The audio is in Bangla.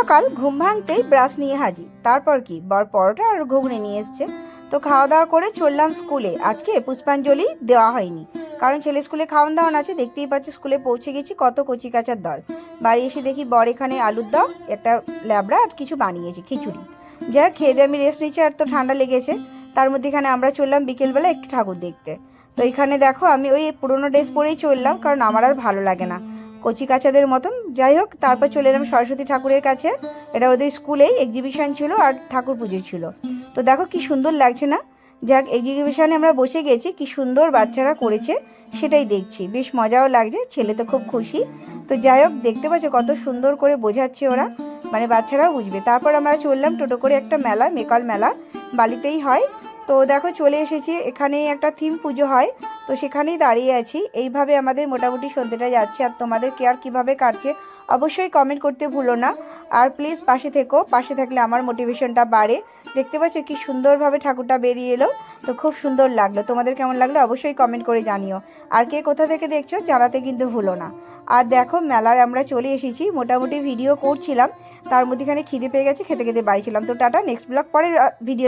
সকাল ঘুম ভাঙতেই ব্রাশ নিয়ে হাজির। তারপর কি বর পরোটা আর ঘুগনি নিয়ে এসছে। তো খাওয়া দাওয়া করে চললাম স্কুলে। আজকে পুষ্পাঞ্জলি দেওয়া হয়নি, কারণ ছেলে স্কুলে খাওয়ান দাওয়ান আছে। দেখতেই পাচ্ছি স্কুলে পৌঁছে গেছি, কত কচি কাচার দল। বাড়ি এসে দেখি বর এখানে আলুর দম, একটা ল্যাবড়া আর কিছু বানিয়েছে, খিচুড়ি। যাই খেয়ে দিয়ে আমি রেস্ট নিচ্ছি, আর তো ঠান্ডা লেগেছে। তার মধ্যে এখানে আমরা চললাম বিকেলবেলা একটু ঠাকুর দেখতে। তো এখানে দেখো আমি ওই পুরোনো ড্রেস পরেই চললাম, কারণ আমার আর ভালো লাগে না কচি কাচাদের মতন। যাই হোক, তারপর চলে এলাম সরস্বতী ঠাকুরের কাছে। এটা ওদের স্কুলেই এক্সিবিশন ছিল আর ঠাকুর পুজো ছিল। তো দেখো কি সুন্দর লাগছে না। যাক, এক্সিবিশনে আমরা বসে গেছি, কি সুন্দর বাচ্চারা করেছে সেটাই দেখছি, বেশ মজাও লাগছে। ছেলে তো খুব খুশি। তো যাই হোক, দেখতে পাচ্ছ কত সুন্দর করে বোঝাচ্ছে ওরা, মানে বাচ্চারাও বুঝবে। তারপর আমরা চললাম টোটো করে একটা মেলা, মেকাল মেলা বালিতেই হয়। তো দেখো চলে এসেছি, এখানে একটা থিম পুজো হয়, তো সেখানেই দাঁড়িয়ে আছি। এইভাবে আমাদের মোটামুটি সন্ধ্যেটা যাচ্ছে। আর তোমাদের কেয়ার কীভাবে কাটছে অবশ্যই কমেন্ট করতে ভুলো না। আর প্লিজ পাশে থেকো, পাশে থাকলে আমার মোটিভেশনটা বাড়ে। দেখতে পাচ্ছ কি সুন্দরভাবে ঠাকুরটা বেরিয়ে এলো। তো খুব সুন্দর লাগলো। তোমাদের কেমন লাগলো অবশ্যই কমেন্ট করে জানিও। আর কে কোথা থেকে দেখছো জানাতে কিন্তু ভুলো না। আর দেখো মেলার আমরা চলে এসেছি, মোটামুটি ভিডিও করছিলাম, তার মধ্যেখানে খিদে পেয়ে গেছে, খেতে খেতে বাড়ি ছিলাম। তো টাটা, নেক্সট ব্লগ পরের ভিডিও।